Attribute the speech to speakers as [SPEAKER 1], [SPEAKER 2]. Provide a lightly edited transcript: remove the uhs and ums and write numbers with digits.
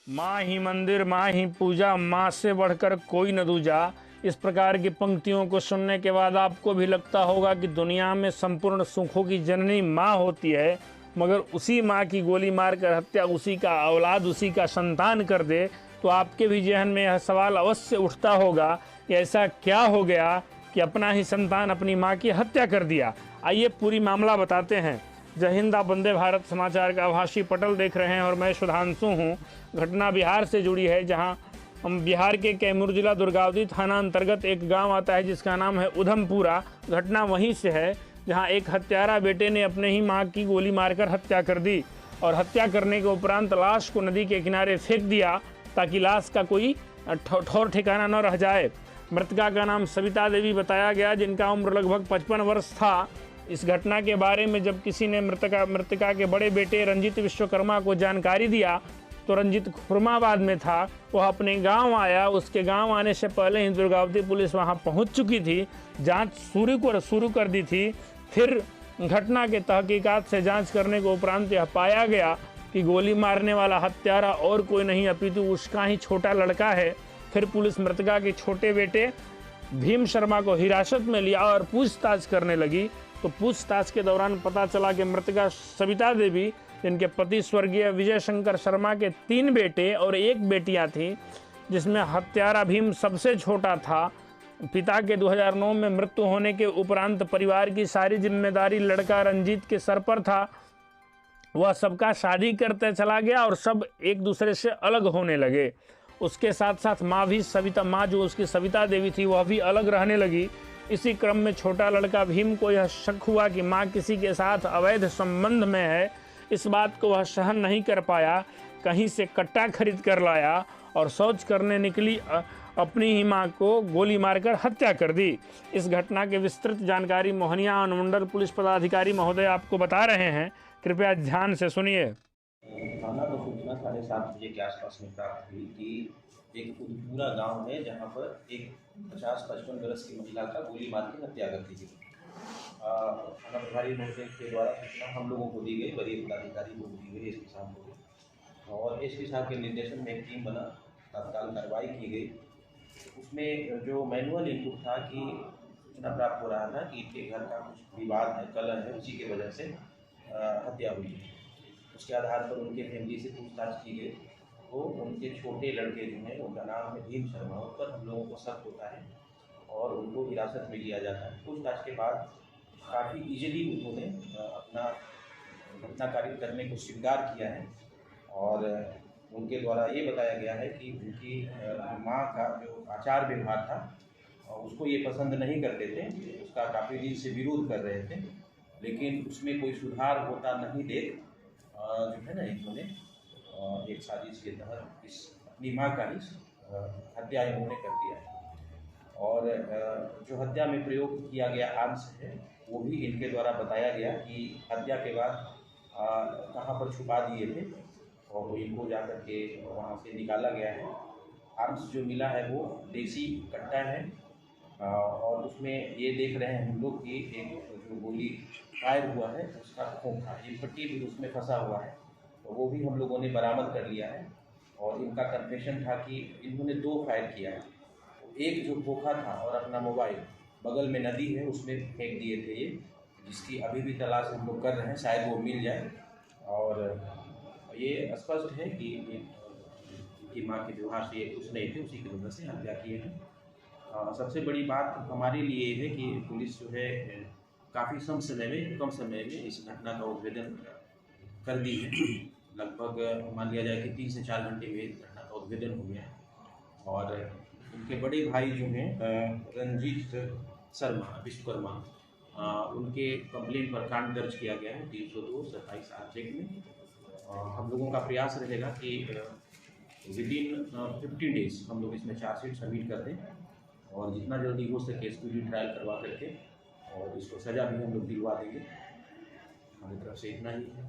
[SPEAKER 1] माँ ही मंदिर, माँ ही पूजा, माँ से बढ़कर कोई न दूजा। इस प्रकार की पंक्तियों को सुनने के बाद आपको भी लगता होगा कि दुनिया में संपूर्ण सुखों की जननी माँ होती है, मगर उसी माँ की गोली मारकर हत्या उसी का औलाद, उसी का संतान कर दे, तो आपके भी जहन में यह सवाल अवश्य उठता होगा कि ऐसा क्या हो गया कि अपना ही संतान अपनी माँ की हत्या कर दिया। आइए पूरी मामला बताते हैं। जय हिंद, आप वंदे भारत समाचार का आभासी पटल देख रहे हैं और मैं सुधांशु हूँ। घटना बिहार से जुड़ी है, जहां हम बिहार के कैमूर जिला दुर्गावती थाना अंतर्गत एक गांव आता है जिसका नाम है उधमपुरा। घटना वहीं से है जहां एक हत्यारा बेटे ने अपने ही मां की गोली मारकर हत्या कर दी और हत्या करने के उपरांत लाश को नदी के किनारे फेंक दिया ताकि लाश का कोई ठौर ठिकाना न रह जाए। मृतका का नाम सविता देवी बताया गया, जिनका उम्र लगभग 55 वर्ष था। इस घटना के बारे में जब किसी ने मृतका के बड़े बेटे रंजीत विश्वकर्मा को जानकारी दिया तो रंजीत खुरमाबाद में था, वह अपने गांव आया। उसके गांव आने से पहले ही दुर्गावती पुलिस वहां पहुंच चुकी थी, जांच शुरू कर दी थी। फिर घटना के तहकीकात से जांच करने के उपरांत यह पाया गया कि गोली मारने वाला हत्यारा और कोई नहीं अपितु उसका ही छोटा लड़का है। फिर पुलिस मृतका के छोटे बेटे भीम शर्मा को हिरासत में लिया और पूछताछ करने लगी। तो पूछताछ के दौरान पता चला कि मृतका सविता देवी, जिनके पति स्वर्गीय विजय शंकर शर्मा के 3 बेटे और 1 बेटियां थीं, जिसमें हत्यारा भीम सबसे छोटा था। पिता के 2009 में मृत्यु होने के उपरांत परिवार की सारी जिम्मेदारी लड़का रंजीत के सर पर था। वह सबका शादी करते चला गया और सब एक दूसरे से अलग होने लगे। उसके साथ साथ माँ जो उसकी सविता देवी थी, वह भी अलग रहने लगी। इसी क्रम में छोटा लड़का भीम को यह शक हुआ कि माँ किसी के साथ अवैध संबंध में है। इस बात को वह सहन नहीं कर पाया, कहीं से कट्टा खरीद कर लाया और शौच करने निकली अपनी ही मां को गोली मारकर हत्या कर दी। इस घटना की विस्तृत जानकारी मोहनिया अनुमंडल पुलिस पदाधिकारी महोदय आपको बता रहे हैं, कृपया ध्यान से सुनिए।
[SPEAKER 2] थाना को सूचना 7:30 बजे के आसपास में प्राप्त हुई कि एक उधमपुरा गांव है जहां पर एक 50-55 वर्ष की महिला का गोली मार के हत्या कर दी गई। थाना प्रभारी महोदय के द्वारा सूचना हम लोगों को दी गई, वरीय पदाधिकारी को दी गई, एसपी साहब को, और एसपी साहब के निर्देशन में एक टीम बना, तत्काल कार्रवाई की गई। उसमें जो मैनुअल इनपुट था कि सूचना प्राप्त हो रहा था कि इनके घर का कुछ विवाद है, कलह है, उसी की वजह से हत्या हुई है। उसके आधार पर उनके फैमिली से पूछताछ की गई तो उनके छोटे लड़के जो हैं, उनका नाम है भीम शर्मा, उन पर हम लोगों को शक होता है और उनको हिरासत में लिया जाता है। पूछताछ के बाद काफ़ी ईजिली उन्होंने अपना घटना कार्य करने को स्वीकार किया है और उनके द्वारा ये बताया गया है कि उनकी माँ का जो आचार व्यवहार था उसको ये पसंद नहीं करते थे, उसका काफ़ी दिन से विरोध कर रहे थे, लेकिन उसमें कोई सुधार होता नहीं देख जो है ना, इन्होंने एक साजिश के तहत इस अपनी माँ का ही हत्या इन्होंने कर दिया है। और जो हत्या में प्रयोग किया गया आर्म्स है वो भी इनके द्वारा बताया गया कि हत्या के बाद कहाँ पर छुपा दिए थे और इनको जा कर के वहाँ से निकाला गया है। आर्म्स जो मिला है वो देसी कट्टा है और उसमें ये देख रहे हैं हम लोग कि एक जो गोली फायर हुआ है उसका खोखा, ये पट्टी भी उसमें फंसा हुआ है, तो वो भी हम लोगों ने बरामद कर लिया है। और इनका कन्फेशन था कि इन्होंने 2 फायर किया है, एक जो खोखा था और अपना मोबाइल बगल में नदी है उसमें फेंक दिए थे ये, जिसकी अभी भी तलाश हम लोग कर रहे हैं, शायद वो मिल जाए। और ये स्पष्ट है कि इनकी माँ के व्यवहार से ये खुश नहीं थे, उसी की वजह से हत्या किए हैं। सबसे बड़ी बात हमारे लिए है कि पुलिस जो है काफ़ी कम समय में इस घटना का उद्भेदन कर दी है। लगभग मान लिया जाए कि 3 से 4 घंटे में घटना का उद्भेदन हो गया है। और उनके बड़े भाई जो हैं रंजीत शर्मा विश्वकर्मा, उनके कंप्लेंट पर कांड दर्ज किया गया है 302/27 आर्टिकल में। हम लोगों का प्रयास रहेगा कि विदिन 15 डेज हम लोग इसमें चार्जशीट सबमिट कर दें और जितना जल्दी हो सके स्पीडी ट्रायल करवा करके और इसको सज़ा भी हम लोग दिलवा देंगे। हमारी तरफ से इतना ही है।